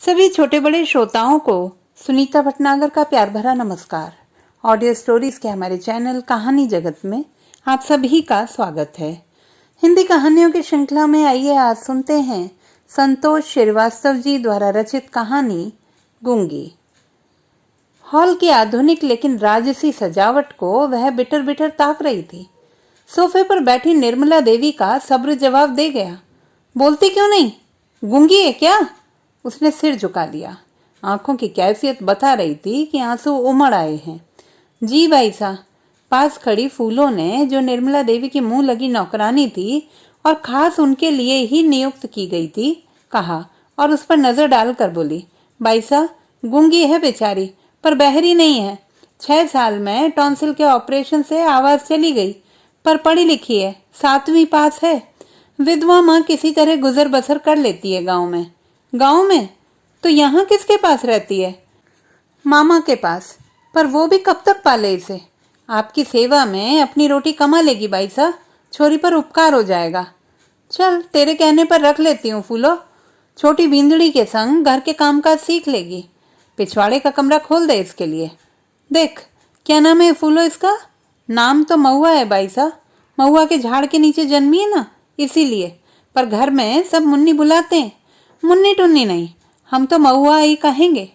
सभी छोटे बड़े श्रोताओं को सुनीता भटनागर का प्यार भरा नमस्कार। ऑडियो स्टोरीज के हमारे चैनल कहानी जगत में आप सभी का स्वागत है। हिंदी कहानियों की श्रृंखला में आइए आज सुनते हैं संतोष श्रीवास्तव जी द्वारा रचित कहानी गूंगी। हॉल की आधुनिक लेकिन राजसी सजावट को वह बिटर बिटर ताक रही थी। सोफे पर बैठी निर्मला देवी का सब्र जवाब दे गया। बोलती क्यों नहीं? गूंगी है क्या? उसने सिर झुका लिया। आंखों की कैफियत बता रही थी कि आंसू उमड़ आए हैं। जी भाई साहब, पास खड़ी फूलों ने, जो निर्मला देवी की मुंह लगी नौकरानी थी और खास उनके लिए ही नियुक्त की गई थी, कहा और उस पर नजर डालकर बोली, भाई साहब, गूंगी है बेचारी, पर बहरी नहीं है। 6 साल में टॉन्सिल के ऑपरेशन से आवाज चली गई, पर पढ़ी लिखी है, 7वीं पास है। विधवा माँ किसी तरह गुजर बसर कर लेती है गांव में। गांव में? तो यहाँ किसके पास रहती है? मामा के पास। पर वो भी कब तक पाले इसे? आपकी सेवा में अपनी रोटी कमा लेगी भाई साहब, छोरी पर उपकार हो जाएगा। चल, तेरे कहने पर रख लेती हूँ फूलो। छोटी बींदड़ी के संग घर के कामकाज सीख लेगी। पिछवाड़े का कमरा खोल दे इसके लिए। देख, क्या नाम है फूलो इसका? नाम तो महुआ है भाई साहब। महुआ के झाड़ के नीचे जन्मी है ना, इसीलिए। पर घर में सब मुन्नी बुलाते हैं। मुन्नी टुन्नी नहीं, हम तो महुआ ही कहेंगे।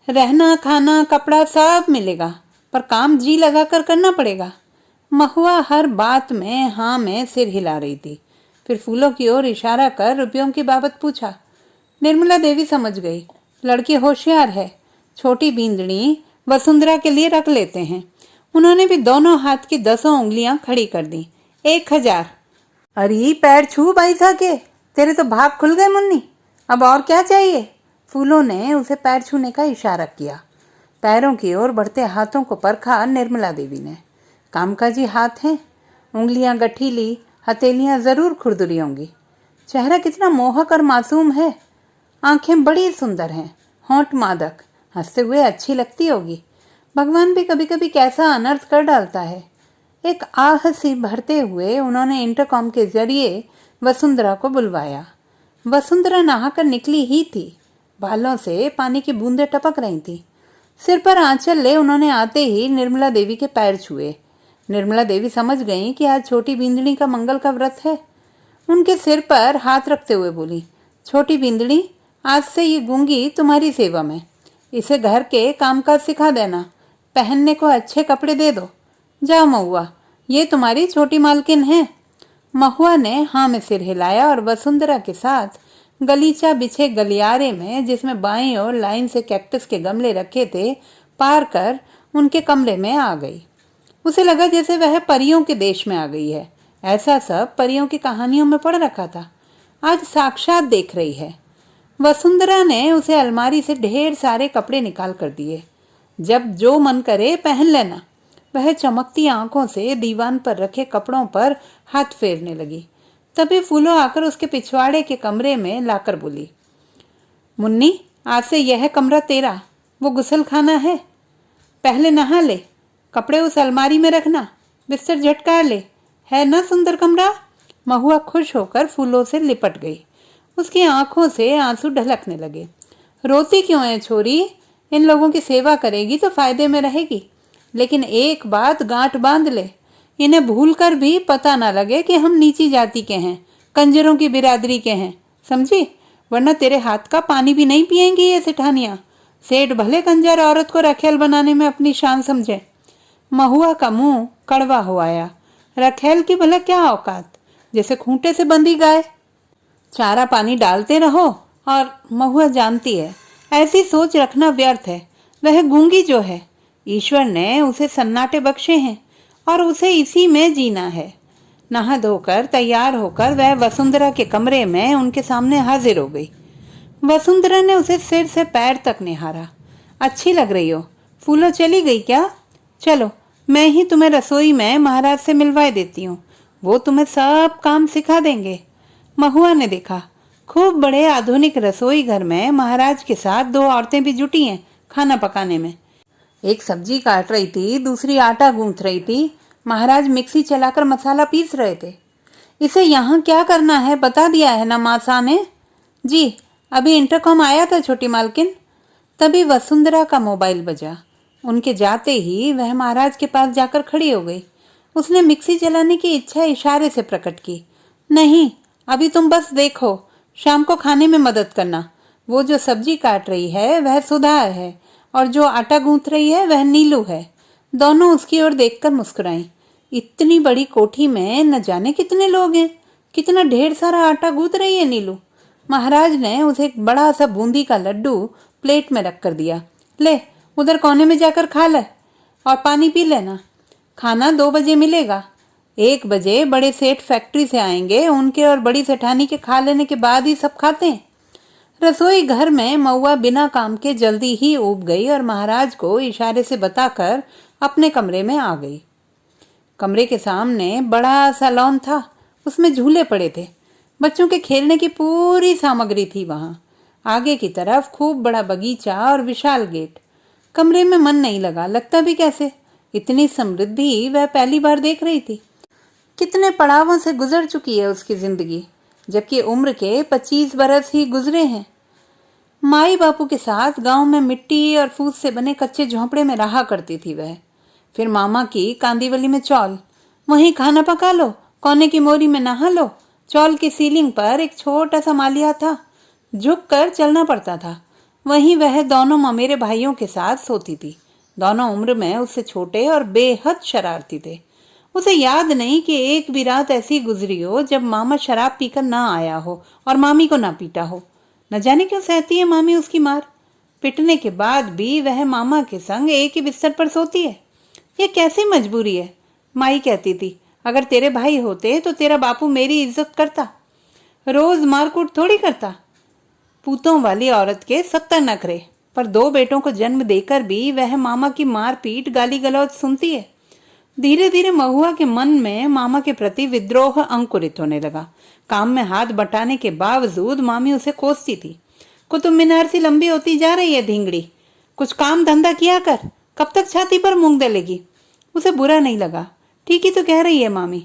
रहना खाना कपड़ा सब मिलेगा, पर काम जी लगाकर करना पड़ेगा। महुआ हर बात में हाँ में सिर हिला रही थी। फिर फूलों की ओर इशारा कर रुपयों की बाबत पूछा। निर्मला देवी समझ गई, लड़की होशियार है। छोटी बींदड़ी वसुंधरा के लिए रख लेते हैं। उन्होंने भी दोनों हाथ की 10 उंगलियां खड़ी कर दी। 1000। अरे पैर छू भाई साहब के, तेरे तो भाग खुल गए मुन्नी। अब और क्या चाहिए? फूलों ने उसे पैर छूने का इशारा किया। पैरों की ओर बढ़ते हाथों को परखा निर्मला देवी ने। कामकाजी हाथ हैं, उंगलियां गठीली, हथेलियां जरूर खुरदुरी होंगी। चेहरा कितना मोहक और मासूम है। आंखें बड़ी सुंदर हैं, होंठ मादक, हंसते हुए अच्छी लगती होगी। भगवान भी कभी कभी कैसा अनर्थ कर डालता है। एक आह सी भरते हुए उन्होंने इंटरकॉम के जरिए वसुंधरा को बुलवाया। वसुंधरा नहाकर निकली ही थी। बालों से पानी की बूंदें टपक रही थी। सिर पर आंचल ले उन्होंने आते ही निर्मला देवी के पैर छुए। निर्मला देवी समझ गईं कि आज छोटी बींदड़ी का मंगल का व्रत है। उनके सिर पर हाथ रखते हुए बोली, छोटी बींदड़ी, आज से ये गूंगी तुम्हारी सेवा में। इसे घर के कामकाज सिखा देना, पहनने को अच्छे कपड़े दे दो। जाओ महुआ, ये तुम्हारी छोटी मालकिन है। महुआ ने हाँ में सिर हिलाया और वसुंधरा के साथ गलीचा बिछे गलियारे में, जिसमें बाईं ओर लाइन से कैक्टस के गमले रखे थे, पार कर उनके कमरे में आ गई। उसे लगा जैसे वह परियों के देश में आ गई है। ऐसा सब परियों की कहानियों में पढ़ रखा था, आज साक्षात देख रही है। वसुंधरा ने उसे अलमारी से ढेर सारे कपड़े निकाल कर दिए। जब जो मन करे पहन लेना। वह चमकती आंखों से दीवान पर रखे कपड़ों पर हाथ फेरने लगी। तभी फूलों आकर उसके पिछवाड़े के कमरे में लाकर बोली, मुन्नी, आज से यह कमरा तेरा। वो गुसल खाना है, पहले नहा ले, कपड़े उस अलमारी में रखना, बिस्तर झटकार ले। है ना सुंदर कमरा? महुआ खुश होकर फूलों से लिपट गई। उसकी आंखों से आंसू ढलकने लगे। रोती क्यों है छोरी? इन लोगों की सेवा करेगी तो फायदे में रहेगी। लेकिन एक बात गांठ बांध ले, इन्हें भूलकर भी पता ना लगे कि हम नीची जाति के हैं, कंजरों की बिरादरी के हैं, समझी? वरना तेरे हाथ का पानी भी नहीं पिएंगी ये सेठानियां। सेठ भले कंजर औरत को रखेल बनाने में अपनी शान समझे। महुआ का मुंह कड़वा हो आया। रखेल की भला क्या औकात, जैसे खूंटे से बंधी गाय। चारा पानी डालते रहो। और महुआ जानती है ऐसी सोच रखना व्यर्थ है। वह गूंगी जो है, ईश्वर ने उसे सन्नाटे बख्शे हैं और उसे इसी में जीना है। नहा धोकर तैयार होकर वह वसुंधरा के कमरे में उनके सामने हाजिर हो गई। वसुंधरा ने उसे सिर से पैर तक निहारा। अच्छी लग रही हो। फूलो चली गई क्या? चलो, मैं ही तुम्हें रसोई में महाराज से मिलवा देती हूँ, वो तुम्हें सब काम सिखा देंगे। महुआ ने देखा, खूब बड़े आधुनिक रसोई घर में महाराज के साथ 2 औरतें भी जुटी हैं खाना पकाने में। एक सब्जी काट रही थी, दूसरी आटा गूंथ रही थी। महाराज मिक्सी चलाकर मसाला पीस रहे थे। इसे यहाँ क्या करना है बता दिया है ना मासा ने? जी, अभी इंटरकॉम आया था छोटी मालकिन। तभी वसुंधरा का मोबाइल बजा। उनके जाते ही वह महाराज के पास जाकर खड़ी हो गई। उसने मिक्सी चलाने की इच्छा इशारे से प्रकट की। नहीं, अभी तुम बस देखो, शाम को खाने में मदद करना। वो जो सब्जी काट रही है वह सुधा है और जो आटा गूंथ रही है वह नीलू है। दोनों उसकी ओर देखकर मुस्कुराई। इतनी बड़ी कोठी में न जाने कितने लोग हैं, कितना ढेर सारा आटा गूंथ रही है नीलू। महाराज ने उसे एक बड़ा सा बूंदी का लड्डू प्लेट में रख कर दिया। ले, उधर कोने में जाकर खा ले और पानी पी लेना। खाना 2 बजे मिलेगा। 1 बजे बड़े सेठ फैक्ट्री से आएंगे, उनके और बड़ी सेठानी के खा लेने के बाद ही सब खाते हैं। रसोई घर में मऊआ बिना काम के जल्दी ही ऊब गई और महाराज को इशारे से बताकर अपने कमरे में आ गई। कमरे के सामने बड़ा सा लॉन था, उसमें झूले पड़े थे। बच्चों के खेलने की पूरी सामग्री थी वहां। आगे की तरफ खूब बड़ा बगीचा और विशाल गेट। कमरे में मन नहीं लगा, लगता भी कैसे, इतनी समृद्धि वह पहली बार देख रही थी। कितने पड़ावों से गुजर चुकी है उसकी जिंदगी, जबकि उम्र के 25 बरस ही गुजरे हैं। माई बापू के साथ गांव में मिट्टी और फूस से बने कच्चे झोंपड़े में रहा करती थी वह। फिर मामा की कांदीवली में चौल, वहीं खाना पका लो, कोने की मोरी में नहा लो। चौल की सीलिंग पर एक छोटा सा मालिया था, झुक कर चलना पड़ता था। वहीं वह दोनों ममेरे भाइयों के साथ सोती थी। दोनों उम्र में उससे छोटे और बेहद शरारती थे। उसे याद नहीं कि एक भी रात ऐसी गुजरी हो जब मामा शराब पीकर ना आया हो और मामी को ना पीटा हो। न जाने क्यों सहती है मामी उसकी मार। पिटने के बाद भी वह मामा के संग एक ही बिस्तर पर सोती है। ये कैसी मजबूरी है। माई कहती थी, अगर तेरे भाई होते तो तेरा बापू मेरी इज्जत करता, रोज मारकूट थोड़ी करता। पूतों वाली औरत के 70 नखरे, पर 2 बेटों को जन्म देकर भी वह मामा की मार पीट गाली गलौज सुनती है। धीरे धीरे महुआ के मन में मामा के प्रति विद्रोह अंकुरित होने लगा। काम में हाथ बटाने के बावजूद मामी उसे कोसती थी। कुतुब मीनार सी लंबी होती जा रही है धिंगड़ी, कुछ काम धंधा किया कर, कब तक छाती पर मूंग दलेगी। उसे बुरा नहीं लगा, ठीक ही तो कह रही है मामी।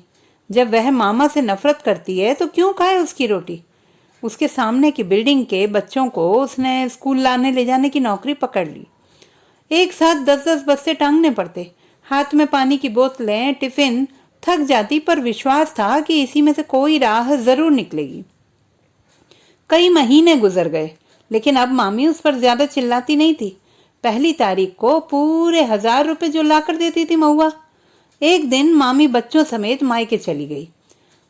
जब वह मामा से नफरत करती है तो क्यों खाए उसकी रोटी। उसके सामने की बिल्डिंग के बच्चों को उसने स्कूल लाने ले जाने की नौकरी पकड़ ली। एक साथ 10-10 बस्ते टांगने पड़ते, हाथ में पानी की बोतलें, टिफिन। थक जाती, पर विश्वास था कि इसी में से कोई राह जरूर निकलेगी। कई महीने गुजर गए, लेकिन अब मामी उस पर ज्यादा चिल्लाती नहीं थी। पहली तारीख को पूरे 1000 रुपए जो लाकर देती थी महुआ। एक दिन मामी बच्चों समेत मायके चली गई।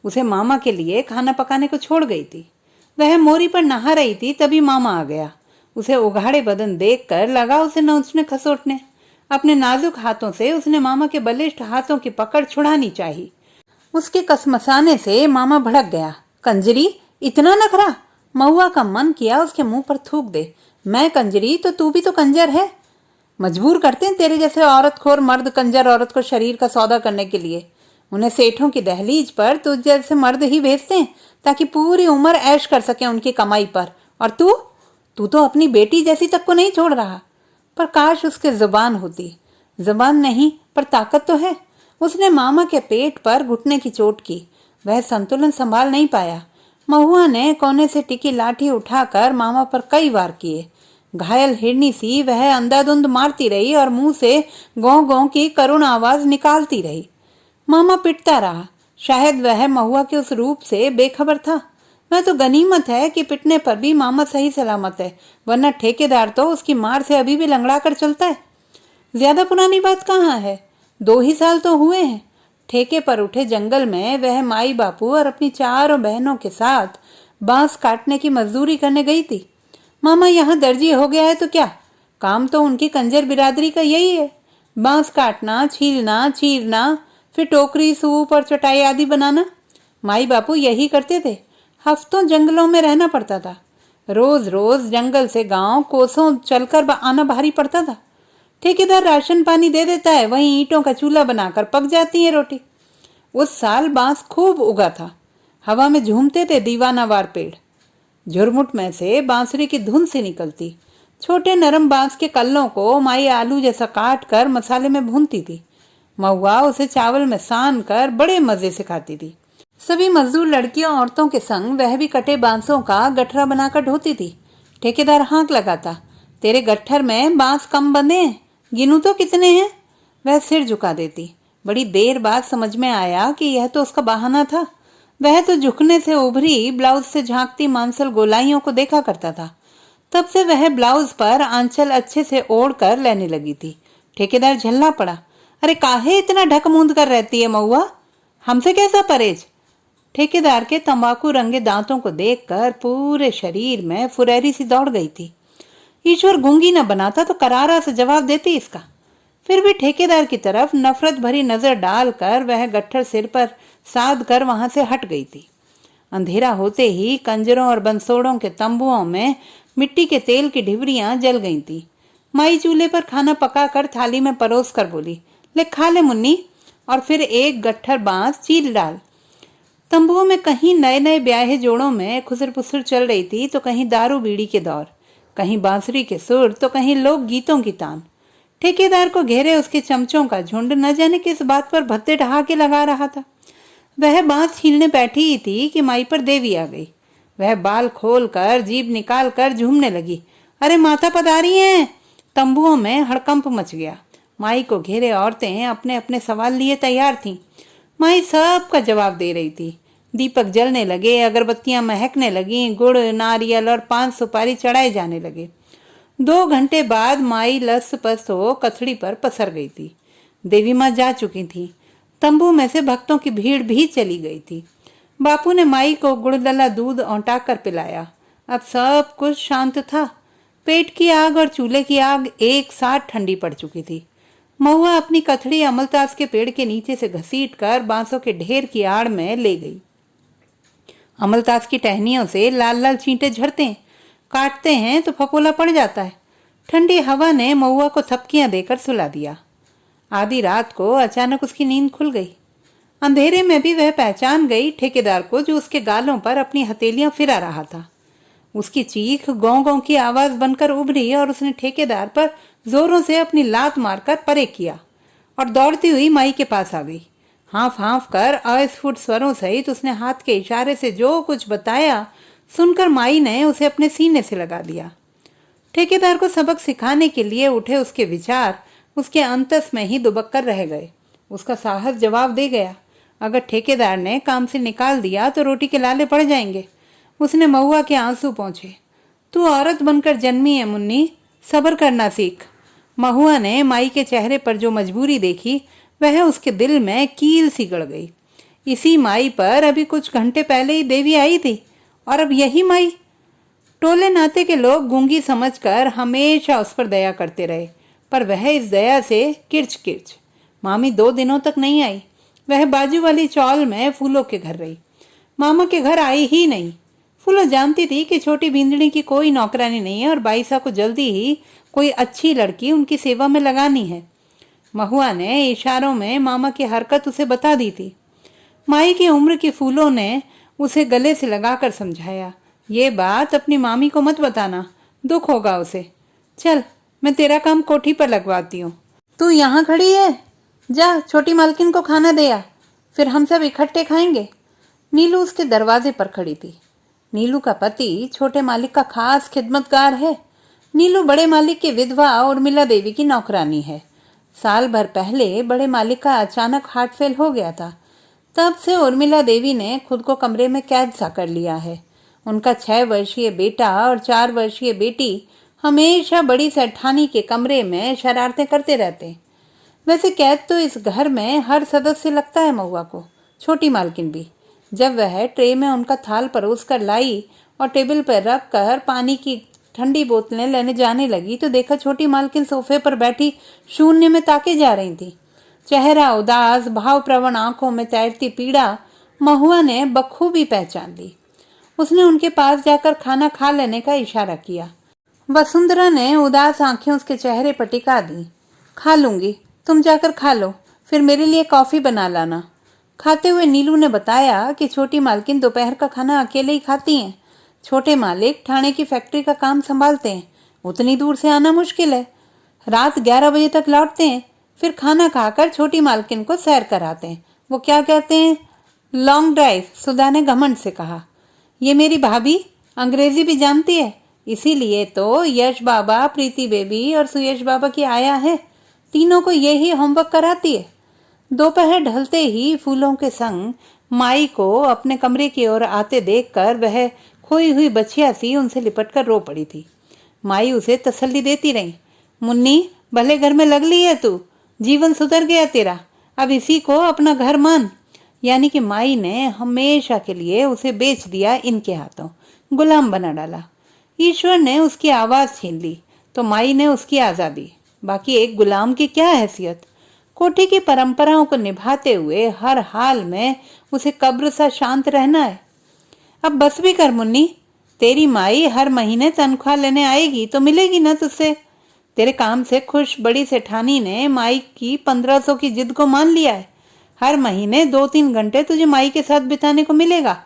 उसे मामा के लिए खाना पकाने को छोड़ गई थी। वह मोरी पर नहा रही थी, तभी मामा आ गया। उसे उघाड़े बदन देखकर लगा उसे नोचने खसोटने। अपने नाजुक हाथों से उसने मामा के बलिष्ठ हाथों की पकड़ छुड़ानी चाहिए। उसके कसमसाने से मामा भड़क गया। कंजरी, इतना नखरा। महुआ का मन किया उसके मुंह पर थूक दे। मैं कंजरी तो तू भी तो कंजर है। मजबूर करते हैं तेरे जैसे औरतखोर मर्द कंजर औरत को शरीर का सौदा करने के लिए। उन्हें सेठों की दहलीज पर तुझ जैसे मर्द ही भेजते हैं ताकि पूरी उम्र ऐश कर सके उनकी कमाई पर। और तू तू तो अपनी बेटी जैसी तक को नहीं छोड़ रहा। पर काश उसके जुबान होती। जुबान नहीं, पर ताकत तो है। उसने मामा के पेट पर घुटने की चोट की। वह संतुलन संभाल नहीं पाया। महुआ ने कोने से टिकी लाठी उठाकर मामा पर कई वार किए। घायल हिरनी सी वह अंधाधुंध मारती रही और मुंह से गौ गौ की करुण आवाज निकालती रही। मामा पिटता रहा। शायद वह महुआ के उस रूप से बेखबर था। वह तो गनीमत है कि पिटने पर भी मामा सही सलामत है, वरना ठेकेदार तो उसकी मार से अभी भी लंगड़ा कर चलता है। ज्यादा पुरानी बात कहाँ है, 2 ही साल तो हुए हैं। ठेके पर उठे जंगल में वह माई बापू और अपनी 4 बहनों के साथ बांस काटने की मजदूरी करने गई थी। मामा यहाँ दर्जी हो गया है तो क्या, काम तो उनकी कंजर बिरादरी का यही है। बांस काटना, छीलना, चीरना, फिर टोकरी, सूप और चटाई आदि बनाना। माई बापू यही करते थे। हफ्तों जंगलों में रहना पड़ता था। रोज रोज जंगल से गांव कोसों चलकर आना भारी पड़ता था। ठेकेदार राशन पानी दे देता है, वहीं ईंटों का चूल्हा बनाकर पक जाती है रोटी। उस साल बांस खूब उगा था। हवा में झूमते थे दीवानावार पेड़। झुरमुट में से बांसुरी की धुन सी निकलती। छोटे नरम बांस के कल्लों को माई आलू जैसा काट कर मसाले में भूनती थी। महुआ उसे चावल में सान कर बड़े मजे से खाती थी। सभी मजदूर लड़कियों औरतों के संग वह भी कटे बांसों का गठरा बनाकर ढोती थी। ठेकेदार हाँक लगाता, तेरे गट्ठर में बांस कम बंधे हैं, गिनू तो कितने हैं। वह सिर झुका देती। बड़ी देर बाद समझ में आया कि यह तो उसका बहाना था। वह तो झुकने से उभरी ब्लाउज से झांकती मांसल गोलाइयों को देखा करता था। तब से वह ब्लाउज पर आंचल अच्छे से ओढ़ कर लेने लगी थी। ठेकेदार झल्ला पड़ा। अरे काहे इतना ढक मूंद कर रहती है महुआ, हमसे कैसा परहेज। ठेकेदार के तंबाकू रंगे दांतों को देखकर पूरे शरीर में फुरैरी सी दौड़ गई थी। ईश्वर गूंगी न बनाता तो करारा से जवाब देती इसका। फिर भी ठेकेदार की तरफ नफरत भरी नजर डालकर वह गट्ठर सिर पर साध कर वहां से हट गई थी। अंधेरा होते ही कंजरों और बंसोड़ों के तंबुओं में मिट्टी के तेल की ढिबरियां जल गई थी। माई चूल्हे पर खाना पकाकर थाली में परोस कर बोली, ले खा ले मुन्नी, और फिर एक गट्ठर बांस चीर डाल। तंबुओं में कहीं नए नए ब्याहे जोड़ों में खुसर पुसर चल रही थी, तो कहीं दारू बीड़ी के दौर, कहीं बांसुरी के सुर, तो कहीं लोक गीतों की तान। ठेकेदार को घेरे उसके चमचों का झुंड न जाने किस बात पर भत्ते ठहाके लगा रहा था। वह बांस छीलने बैठी ही थी कि माई पर देवी आ गई। वह बाल खोल कर जीभ निकाल कर झूमने लगी। अरे माता पधारी हैं। तंबुओं में हड़कंप मच गया। माई को घेरे औरतें अपने अपने सवाल लिए तैयार थीं। माई सबका जवाब दे रही थी। दीपक जलने लगे, अगरबत्तियां महकने लगीं, गुड़ नारियल और 5 सुपारी चढ़ाए जाने लगे। 2 घंटे बाद माई लस पस हो कथड़ी पर पसर गई थी। देवी माँ जा चुकी थी। तंबू में से भक्तों की भीड़ भी चली गई थी। बापू ने माई को गुड़दला दूध औंटा कर पिलाया। अब सब कुछ शांत था। पेट की आग और चूल्हे की आग एक साथ ठंडी पड़ चुकी थी। महुआ अपनी कथड़ी अमलतास के पेड़ के नीचे से घसीट कर बांसों के ढेर की आड़ में ले गई। अमलतास की टहनियों से लाल लाल चींटे झड़ते हैं, काटते हैं तो फफोला पड़ जाता है। ठंडी हवा ने महुआ को थपकियां देकर सुला दिया। आधी रात को अचानक उसकी नींद खुल गई। अंधेरे में भी वह पहचान गई ठेकेदार को, जो उसके गालों पर अपनी हथेलियां फिरा रहा था। उसकी चीख गौं गौं की आवाज बनकर उभरी और उसने ठेकेदार पर जोरों से अपनी लात मारकर परे किया और दौड़ती हुई माई के पास आ गई। हाँफ हाँफ कर अस्फुट स्वरों सहित उसने हाथ के इशारे से जो कुछ बताया सुनकर माई ने उसे अपने सीने से लगा लिया। ठेकेदार को सबक सिखाने के लिए उठे उसके विचार उसके अंतस में ही दुबक कर रह गए। उसका साहस जवाब दे गया। अगर ठेकेदार ने काम से निकाल दिया तो रोटी के लाले पड़ जाएंगे। उसने महुआ के आंसू पोंछे। तू औरत बनकर जन्मी है मुन्नी, सब्र करना सीख। महुआ ने माई के चेहरे पर जो मजबूरी देखी वह उसके दिल में कील सी गड़ गई। इसी माई पर अभी कुछ घंटे पहले ही देवी आई थी और अब यही माई। टोले नाते के लोग गूंगी समझकर हमेशा उस पर दया करते रहे, पर वह इस दया से किर्च किर्च। मामी 2 दिनों तक नहीं आई। वह बाजू वाली चौल में फूलों के घर रही। मामा के घर आई ही नहीं। फूलो जानती थी कि छोटी बींदड़ी की कोई नौकरानी नहीं है और बाईसा को जल्दी ही कोई अच्छी लड़की उनकी सेवा में लगानी है। महुआ ने इशारों में मामा की हरकत उसे बता दी थी। माई की उम्र की फूलों ने उसे गले से लगाकर समझाया, ये बात अपनी मामी को मत बताना, दुख होगा उसे। चल मैं तेरा काम कोठी पर लगवाती हूँ। तू यहाँ खड़ी है, जा छोटी मालकिन को खाना दे आ, फिर हम सब इकट्ठे खाएंगे। नीलू उसके दरवाजे पर खड़ी थी। नीलू का पति छोटे मालिक का खास खिदमतगार है। नीलू बड़े मालिक की विधवा उर्मिला देवी की नौकरानी है। साल भर पहले बड़े मालिक का अचानक हार्ट फेल हो गया था। तब से उर्मिला देवी ने खुद को कमरे में कैद सा कर लिया है। उनका 6 वर्षीय बेटा और 4 वर्षीय बेटी हमेशा बड़ी सेठानी के कमरे में शरारतें करते रहते। वैसे कैद तो इस घर में हर सदस्य लगता है महुआ को, छोटी मालकिन भी। जब वह ट्रे में उनका थाल परोस कर लाई और टेबल पर रख कर पानी की ठंडी बोतलें लेने जाने लगी तो देखा छोटी मालकिन सोफे पर बैठी शून्य में ताके जा रही थी। चेहरा उदास, भावप्रवण आंखों में तैरती पीड़ा महुआ ने बखूबी पहचान ली। उसने उनके पास जाकर खाना खा लेने का इशारा किया। वसुंधरा ने उदास आंखें उसके चेहरे पर टिका दी। खा लूंगी, तुम जाकर खा लो, फिर मेरे लिए कॉफी बना लाना। खाते हुए नीलू ने बताया कि छोटी मालकिन दोपहर का खाना अकेले ही खाती हैं। छोटे मालिक ठाणे की फैक्ट्री का काम संभालते हैं, उतनी दूर से आना मुश्किल है। रात 11 बजे तक लौटते हैं, फिर खाना खाकर छोटी मालकिन को सैर कराते हैं। वो क्या कहते हैं, लॉन्ग ड्राइव, सुधा ने घमंड से कहा। ये मेरी भाभी अंग्रेजी भी जानती है, इसीलिए तो यश बाबा, प्रीति बेबी और सुयश बाबा की आया है, तीनों को यही होमवर्क कराती है। दोपहर ढलते ही फूलों के संग माई को अपने कमरे की ओर आते देखकर वह खोई हुई बछिया सी उनसे लिपटकर रो पड़ी थी। माई उसे तसल्ली देती रही, मुन्नी भले घर में लग ली है तू, जीवन सुधर गया तेरा, अब इसी को अपना घर मान। यानी कि माई ने हमेशा के लिए उसे बेच दिया इनके हाथों, गुलाम बना डाला। ईश्वर ने उसकी आवाज छीन ली तो माई ने उसकी आजादी, बाकी एक गुलाम की क्या हैसियत। कोठी की परंपराओं को निभाते हुए हर हाल में उसे कब्र सा शांत रहना है। अब बस भी कर मुन्नी, तेरी माई हर महीने तनख्वाह लेने आएगी तो मिलेगी ना तुझसे। तेरे काम से खुश बड़ी सेठानी ने माई की 1500 की जिद को मान लिया है। हर महीने 2-3 घंटे तुझे माई के साथ बिताने को मिलेगा,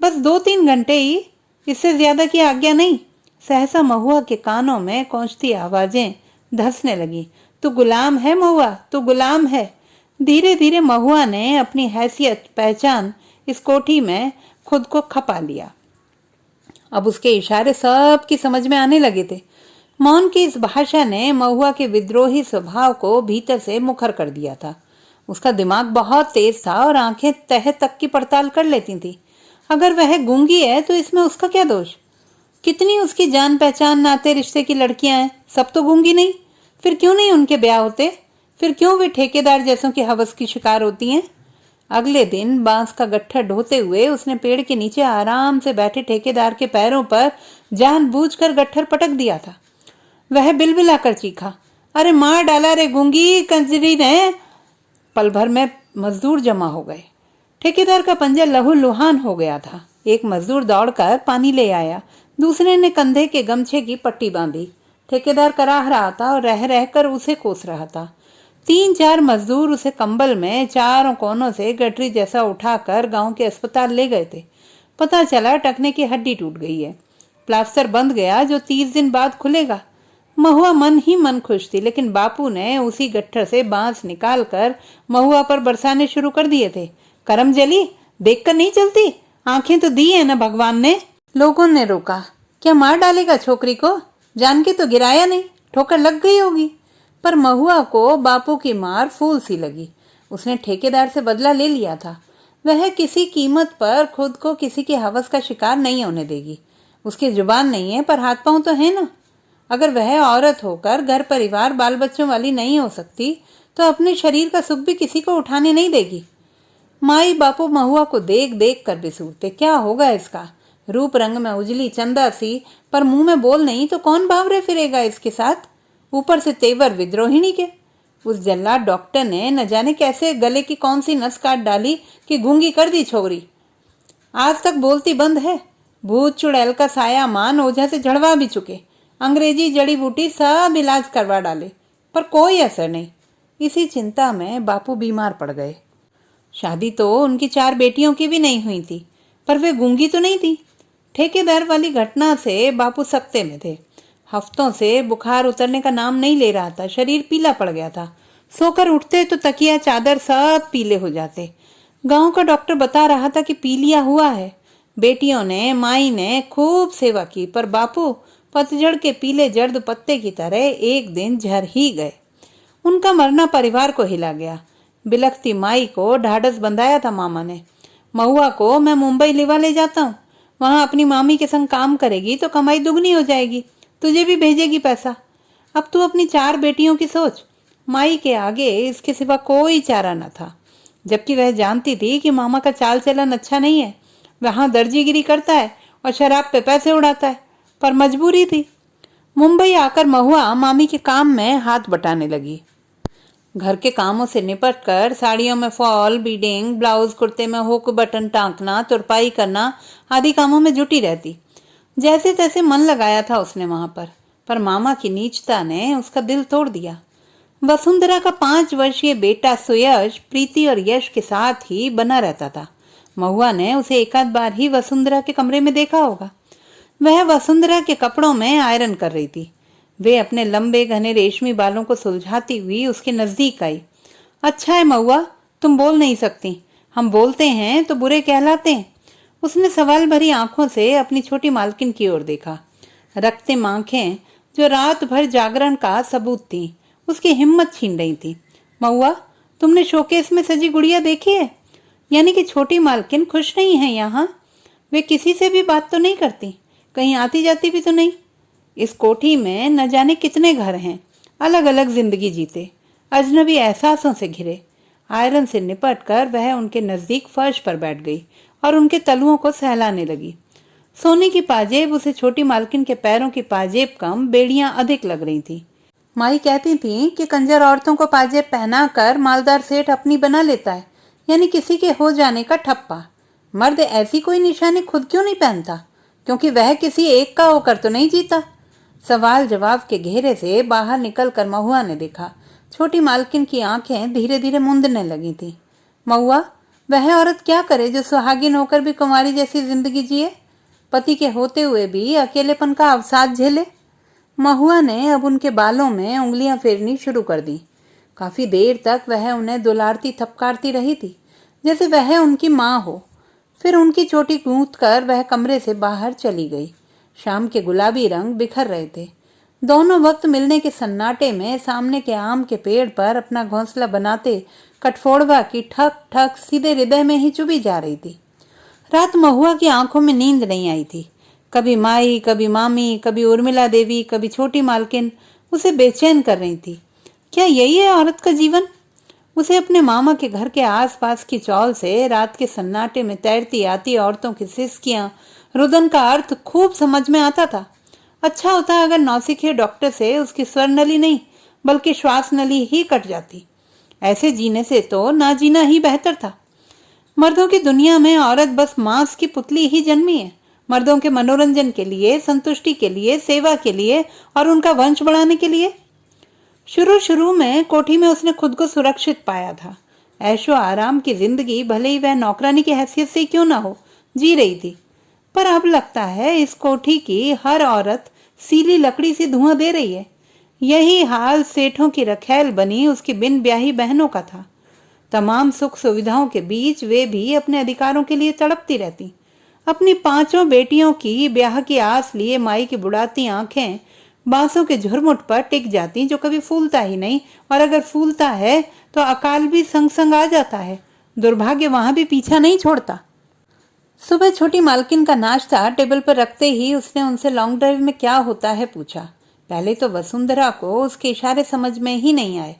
बस 2-3 घंटे ही, इससे ज्यादा की आज्ञा नहीं। सहसा महुआ के कानों में पहुंचती आवाजें धंसने लगी, तू गुलाम है महुआ, तू गुलाम है। धीरे धीरे महुआ ने अपनी हैसियत पहचान इस कोठी में खुद को खपा लिया। अब उसके इशारे सब की समझ में आने लगे थे। मौन की इस भाषा ने महुआ के विद्रोही स्वभाव को भीतर से मुखर कर दिया था। उसका दिमाग बहुत तेज था और आंखें तह तक की पड़ताल कर लेती थी। अगर वह गूंगी है तो इसमें उसका क्या दोष? कितनी उसकी जान पहचान नाते रिश्ते की लड़कियां हैं, सब तो गूंगी नहीं। फिर क्यों नहीं उनके ब्याह होते? फिर क्यों वे ठेकेदार जैसों की हवस की शिकार होती हैं? अगले दिन बांस का गट्ठर ढोते हुए उसने पेड़ के नीचे आराम से बैठे ठेकेदार के पैरों पर जानबूझकर गट्ठर पटक दिया था। वह बिलबिलाकर चीखा, अरे मार डाला रे गूंगी कंजरी ने। पल भर में मजदूर जमा हो गए। ठेकेदार का पंजा लहूलुहान हो गया था। एक मजदूर दौड़कर पानी ले आया, दूसरे ने कंधे के गमछे की पट्टी बांधी। ठेकेदार कराह रहा था और रह रहकर उसे कोस रहा था। 3-4 मजदूर उसे कंबल में चारों कोनों से गठरी जैसा उठाकर गांव के अस्पताल ले गए थे। पता चला टखने की हड्डी टूट गई है, प्लास्टर बंध गया जो 30 दिन बाद खुलेगा। महुआ मन ही मन खुश थी, लेकिन बापू ने उसी गट्ठर से बांस निकालकर महुआ पर बरसाने शुरू कर दिए थे। करम जली, देखकर नहीं चलती, आंखें तो दी है ना भगवान ने। लोगों ने रोका, क्या मार डालेगा छोकरी को? जान के तो गिराया नहीं, ठोकर लग गई होगी। पर महुआ को बापू की मार फूल सी लगी। उसने ठेकेदार से बदला ले लिया था। वह किसी कीमत पर खुद को किसी की हवस का शिकार नहीं होने देगी। उसकी जुबान नहीं है पर हाथ पांव तो है ना। अगर वह औरत होकर घर परिवार बाल बच्चों वाली नहीं हो सकती तो अपने शरीर का सुख भी किसी को उठाने नहीं देगी। माई बापू महुआ को देख देख कर बिसूरते, क्या होगा इसका? रूप रंग में उजली चंदा सी, पर मुंह में बोल नहीं तो कौन बावरे फिरेगा इसके साथ? ऊपर से तेवर विद्रोहिणी के। उस जल्लाद डॉक्टर ने न जाने कैसे गले की कौन सी नस काट डाली कि गूंगी कर दी छोरी। आज तक बोलती बंद है। भूत चुड़ैल का साया मान ओझा से झड़वा भी चुके, अंग्रेजी जड़ी बूटी सब इलाज करवा डाले, पर कोई असर नहीं। इसी चिंता में बापू बीमार पड़ गए। शादी तो उनकी 4 बेटियों की भी नहीं हुई थी, पर वे गूंगी तो नहीं थी। ठेकेदार वाली घटना से बापू सकते में थे। हफ्तों से बुखार उतरने का नाम नहीं ले रहा था, शरीर पीला पड़ गया था। सोकर उठते तो तकिया चादर सब पीले हो जाते। गांव का डॉक्टर बता रहा था कि पीलिया हुआ है। बेटियों ने माई ने खूब सेवा की, पर बापू पतझड़ के पीले जर्द पत्ते की तरह एक दिन झर ही गए। उनका मरना परिवार को हिला गया। बिलखती माई को ढाढ़स बंधाया था मामा ने। महुआ को मैं मुंबई लिवा ले जाता हूँ, वहां अपनी मामी के संग काम करेगी तो कमाई दुगनी हो जाएगी, तुझे भी भेजेगी पैसा। अब तू अपनी 4 बेटियों की सोच। माई के आगे इसके सिवा कोई चारा न था, जबकि वह जानती थी कि मामा का चाल चलन अच्छा नहीं है। वहां दर्जीगिरी करता है और शराब पे पैसे उड़ाता है, पर मजबूरी थी। मुंबई आकर महुआ मामी के काम में हाथ बटाने लगी। घर के कामों से निपट कर साड़ियों में फॉल, बीडिंग, ब्लाउज कुर्ते में हुक बटन टांकना, तुरपाई करना आदि कामों में जुटी रहती। जैसे तैसे मन लगाया था उसने वहां पर मामा की नीचता ने उसका दिल तोड़ दिया। वसुंधरा का 5 वर्षीय बेटा सुयश प्रीति और यश के साथ ही बना रहता था। महुआ ने उसे एकाध बार ही वसुंधरा के कमरे में देखा होगा। वह वसुंधरा के कपड़ों में आयरन कर रही थी। वे अपने लंबे घने रेशमी बालों को सुलझाती हुई उसके नजदीक आई। अच्छा है महुआ, तुम बोल नहीं सकती, हम बोलते हैं तो बुरे कहलाते हैं। उसने सवाल भरी आंखों से अपनी छोटी मालकिन की ओर देखा। रक्तिम आंखें जो रात भर जागरण का सबूत थी, उसकी हिम्मत छीन रही थी। महुआ, तुमने शोकेस में सजी गुड़िया देखी है? यानी कि छोटी मालकिन खुश नहीं है यहाँ? वे किसी से भी बात तो नहीं करती, कहीं आती जाती भी तो नहीं। इस कोठी में न जाने कितने घर हैं, अलग अलग जिंदगी जीते, अजनबी एहसासों से घिरे। आयरन से निपट कर वह उनके नजदीक फर्श पर बैठ गई और उनके तलुओं को सहलाने लगी। सोने की पाजेब उसे छोटी मालकिन के पैरों की पाजेब कम, बेड़ियां अधिक लग रही थी। माई कहती थी कि कंजर औरतों को पाजेब पहनाकर मालदार सेठ अपनी बना लेता है, यानी किसी के हो जाने का ठप्पा। मर्द ऐसी कोई निशानी खुद क्यों नहीं पहनता? क्योंकि वह किसी एक का होकर तो नहीं जीता। सवाल जवाब के घेरे से बाहर निकलकर महुआ ने देखा, छोटी मालकिन की आंखें धीरे धीरे मूंदने लगी थी। महुआ, वह औरत क्या करे जो सुहागिन होकर भी कुमारी जैसी जिंदगी जिए, पति के होते हुए भी अकेलेपन का अवसाद झेले। महुआ ने अब उनके बालों में उंगलियां फेरनी शुरू कर दी। काफी देर तक वह उन्हें दुलारती थपकारती रही थी, जैसे वह उनकी माँ हो। फिर उनकी चोटी गूंथ कर वह कमरे से बाहर चली गई। शाम के गुलाबी रंग बिखर रहे थे। दोनों वक्त मिलने के सन्नाटे में सामने के आम के पेड़ पर अपना घोंसला बनाते कठफोड़वा की ठक ठक सीधे हृदय में ही चुभी जा रही थी। रात महुआ की आंखों में नींद नहीं आई थी। कभी माई, कभी मामी, कभी उर्मिला देवी, कभी छोटी मालकिन उसे बेचैन कर रही थी। क्या यही है औरत का जीवन? उसे अपने मामा के घर के आसपास की चौल से रात के सन्नाटे में तैरती आती औरतों की सिसकियां, रुदन का अर्थ खूब समझ में आता था। अच्छा होता अगर नौसिखिए डॉक्टर से उसकी स्वर नली नहीं बल्कि श्वास नली ही कट जाती। ऐसे जीने से तो ना जीना ही बेहतर था। मर्दों की दुनिया में औरत बस मांस की पुतली ही जन्मी है, मर्दों के मनोरंजन के लिए, संतुष्टि के लिए, सेवा के लिए और उनका वंश बढ़ाने के लिए। शुरू शुरू में कोठी में उसने खुद को सुरक्षित पाया था। ऐशो आराम की जिंदगी भले ही वह नौकरानी की हैसियत से क्यों ना हो जी रही थी, पर अब लगता है इस कोठी की हर औरत सीली लकड़ी से धुआं दे रही है। यही हाल सेठों की रखैल बनी उसकी बिन ब्याही बहनों का था। तमाम सुख सुविधाओं के बीच वे भी अपने अधिकारों के लिए तड़पती रहती। अपनी 5 बेटियों की ब्याह की आस लिए माई की बुढ़ाती आंखें बांसों के झुरमुट पर टिक जाती, जो कभी फूलता ही नहीं, और अगर फूलता है तो अकाल भी संग संग आ जाता है। दुर्भाग्य वहां भी पीछा नहीं छोड़ता। सुबह छोटी मालकिन का नाश्ता टेबल पर रखते ही उसने उनसे लॉन्ग ड्राइव में क्या होता है पूछा। पहले तो वसुंधरा को उसके इशारे समझ में ही नहीं आए।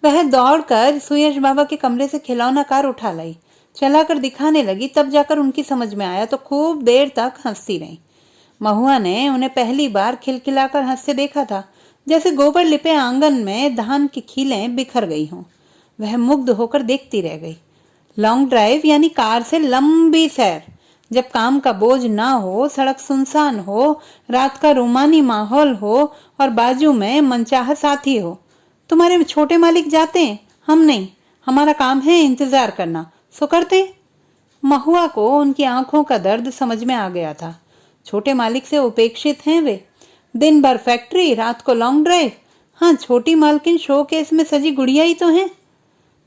वह दौड़कर सुयश बाबा के कमरे से खिलौना कार उठा लाई, चलाकर दिखाने लगी। तब जाकर उनकी समझ में आया तो खूब देर तक हंसती रही। महुआ ने उन्हें पहली बार खिलखिलाकर हंसते देखा था, जैसे गोबर लिपे आंगन में धान की खीलें बिखर गई हों। वह मुग्ध होकर देखती रह गई। लॉन्ग ड्राइव यानी कार से लंबी सैर, जब काम का बोझ ना हो, सड़क सुनसान हो, रात का रोमानी माहौल हो और बाजू में मनचाहा साथी हो। तुम्हारे छोटे मालिक जाते हैं, हम नहीं। हमारा काम है इंतजार करना, सो करते। महुआ को उनकी आंखों का दर्द समझ में आ गया था। छोटे मालिक से उपेक्षित हैं वे। दिन भर फैक्ट्री, रात को लॉन्ग ड्राइव। हाँ, छोटी मालकिन शोकेस में सजी गुड़िया ही तो है।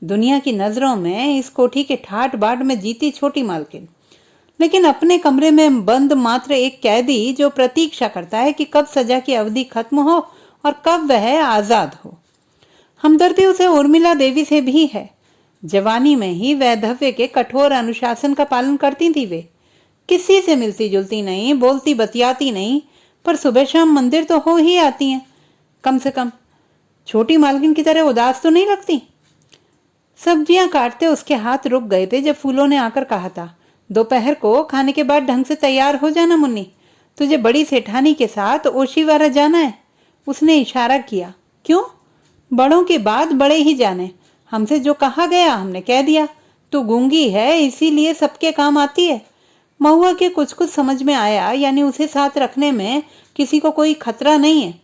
दुनिया की नजरों में इस कोठी के ठाट बाट में जीती छोटी मालकिन, लेकिन अपने कमरे में बंद मात्र एक कैदी जो प्रतीक्षा करता है कि कब सजा की अवधि खत्म हो और कब वह आजाद हो। हमदर्दी उसे उर्मिला देवी से भी है। जवानी में ही वैधव्य के कठोर अनुशासन का पालन करती थी वे। किसी से मिलती जुलती नहीं, बोलती बतियाती नहीं, पर सुबह शाम मंदिर तो हो ही आती हैं। कम से कम छोटी मालकिन की तरह उदास तो नहीं लगती। सब्जियां काटते उसके हाथ रुक गए थे जब फूलों ने आकर कहा था, दोपहर को खाने के बाद ढंग से तैयार हो जाना मुन्नी, तुझे बड़ी सेठानी के साथ ओशीवारा जाना है। उसने इशारा किया। क्यों? बड़ों की बात बड़े ही जाने। हमसे जो कहा गया हमने कह दिया। तू गूंगी है इसीलिए सबके काम आती है। महुआ के कुछ कुछ समझ में आया, यानी उसे साथ रखने में किसी को कोई खतरा नहीं है।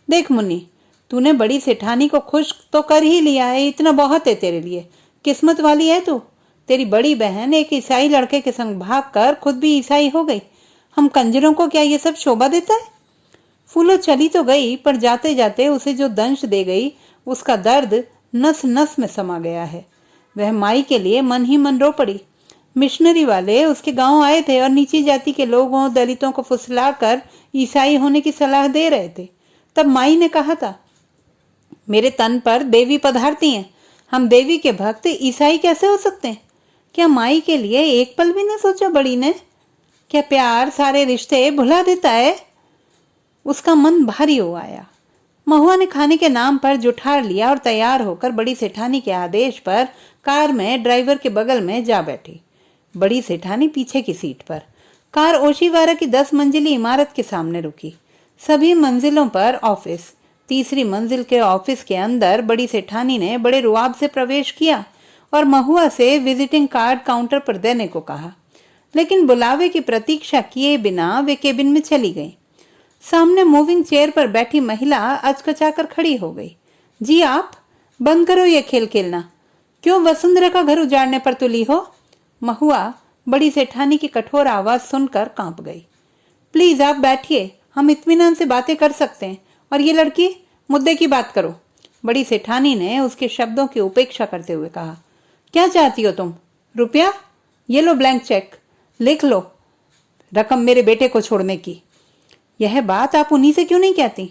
देख मुन्नी, तूने बड़ी सेठानी को खुश तो कर ही लिया है, इतना बहुत है तेरे लिए। किस्मत वाली है तू। तेरी बड़ी बहन एक ईसाई लड़के के संग भागकर खुद भी ईसाई हो गई। हम कंजरों को क्या ये सब शोभा देता है? फूलो चली तो गई, पर जाते जाते उसे जो दंश दे गई उसका दर्द नस नस में समा गया है। वह माई के लिए मन ही मन रो पड़ी। मिशनरी वाले उसके गांव आए थे और नीची जाति के लोगों, दलितों को फुसलाकर ईसाई होने की सलाह दे रहे थे, तब माई ने कहा था, मेरे तन पर देवी पधारती हैं, हम देवी के भक्त ईसाई कैसे हो सकते हैं? क्या माई के लिए एक पल भी न सोचा बड़ी ने? क्या प्यार सारे रिश्ते भुला देता है? उसका मन भारी हो आया। महुआ ने खाने के नाम पर जुठार लिया और तैयार होकर बड़ी सेठानी के आदेश पर कार में ड्राइवर के बगल में जा बैठी। बड़ी सेठानी पीछे की सीट पर। कार ओशीवारा की 10 मंजिली इमारत के सामने रुकी। सभी मंजिलों पर ऑफिस। तीसरी मंजिल के ऑफिस के अंदर बड़ी सेठानी ने बड़े रुआब से प्रवेश किया और महुआ से विजिटिंग कार्ड काउंटर पर देने को कहा, लेकिन बुलावे की प्रतीक्षा किए बिना वे केबिन में चली गई। सामने मूविंग चेयर पर बैठी महिला अचकचाकर खड़ी हो गई। जी आप, बंद करो ये खेल खेलना। क्यों वसुंधरा का घर उजाड़ने पर तुली हो? महुआ बड़ी सेठानी की कठोर आवाज सुनकर कांप गई। प्लीज आप बैठिए, हम इत्मीनान से बातें कर सकते हैं। और ये लड़की, मुद्दे की बात करो। बड़ी सेठानी ने उसके शब्दों की उपेक्षा करते हुए कहा। क्या चाहती हो तुम? रुपया? ये लो ब्लैंक चेक, लिख लो रकम मेरे बेटे को छोड़ने की। यह बात आप उन्हीं से क्यों नहीं कहती?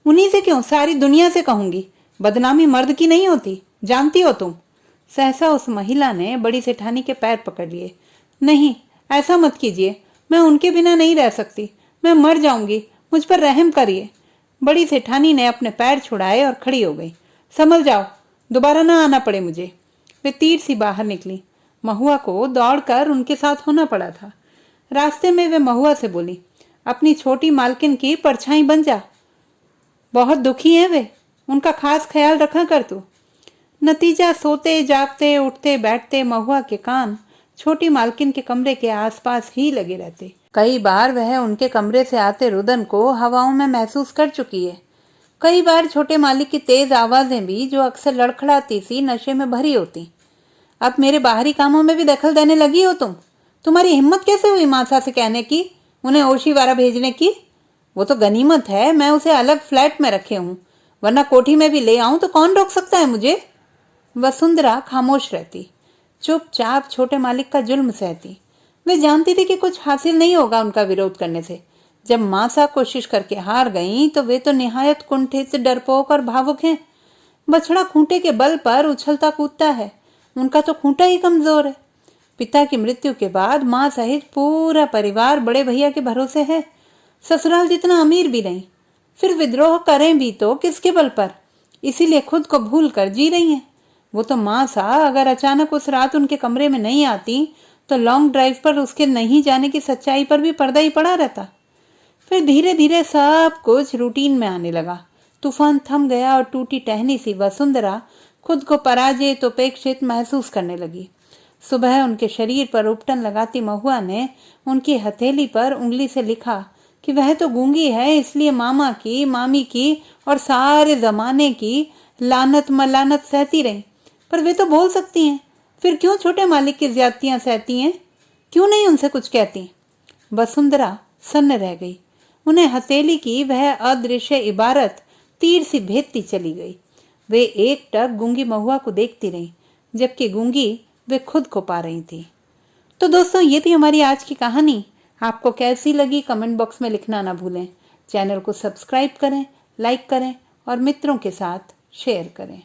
उन्हीं से क्यों, सारी दुनिया से कहूंगी। बदनामी मर्द की नहीं होती, जानती हो तुम। सहसा उस महिला ने बड़ी सेठानी के पैर पकड़ लिए। नहीं, ऐसा मत कीजिए, मैं उनके बिना नहीं रह सकती, मैं मर जाऊंगी, मुझ पर रहम करिए। बड़ी सेठानी ने अपने पैर छुड़ाए और खड़ी हो गई। संभल जाओ, दोबारा ना आना पड़े मुझे। वे तीर सी बाहर निकली। महुआ को दौड़कर उनके साथ होना पड़ा था। रास्ते में वे महुआ से बोली, अपनी छोटी मालकिन की परछाई बन जा। बहुत दुखी हैं वे, उनका खास ख्याल रखा कर तू। नतीजा सोते जागते उठते बैठते महुआ के कान छोटी मालकिन के कमरे के आसपास ही लगे रहते। कई बार वह उनके कमरे से आते रुदन को हवाओं में महसूस कर चुकी है। कई बार छोटे मालिक की तेज आवाजें भी, जो अक्सर लड़खड़ाती सी नशे में भरी होती। अब मेरे बाहरी कामों में भी दखल देने लगी हो तुम? तुम्हारी हिम्मत कैसे हुई मासा से कहने की, उन्हें ओशीवारा भेजने की? वो तो गनीमत है मैं उसे अलग फ्लैट में रखे हूं, वरना कोठी में भी ले आऊं तो कौन रोक सकता है मुझे? वसुंधरा खामोश रहती, चुपचाप छोटे मालिक का जुल्म सहती। वे जानती थी कि कुछ हासिल नहीं होगा उनका विरोध करने से। जब मासा कोशिश करके हार गई तो वे तो निहायत कुंठित, डरपोक और भावुक हैं। बछड़ा खूंटे के बल पर उछलता कूदता है, उनका तो खूंटा ही कमजोर है। पिता की मृत्यु के बाद माँ सहित पूरा परिवार बड़े भैया के भरोसे है। ससुराल जितना अमीर भी नहीं, फिर विद्रोह करें भी तो किसके बल पर? इसीलिए खुद को भूल कर जी रही हैं। वो तो माँ सा अगर अचानक उस रात उनके कमरे में नहीं आती तो लॉन्ग ड्राइव पर उसके नहीं जाने की सच्चाई पर भी पर्दा ही पड़ा रहता। फिर धीरे धीरे सब कुछ रूटीन में आने लगा। तूफान थम गया और टूटी टहनी सी वसुंधरा खुद को पराजित उपेक्षित महसूस करने लगी। सुबह उनके शरीर पर उपटन लगाती महुआ ने उनकी हथेली पर उंगली से लिखा कि वह तो गूंगी है, इसलिए मामा की, मामी की और सारे जमाने की लानत मलानत सहती रही। पर वे तो बोल सकती हैं, फिर क्यों छोटे मालिक की ज्यादतियां सहती हैं? क्यों नहीं उनसे कुछ कहती? वसुंधरा सन्न रह गई। उन्हें हथेली की वह अदृश्य इबारत तीर सी भेदती चली गई। वे एकटक गूंगी महुआ को देखती रहीं, जबकि गूंगी वे खुद को पा रही थी। तो दोस्तों, ये थी हमारी आज की कहानी। आपको कैसी लगी कमेंट बॉक्स में लिखना ना भूलें। चैनल को सब्सक्राइब करें, लाइक करें और मित्रों के साथ शेयर करें।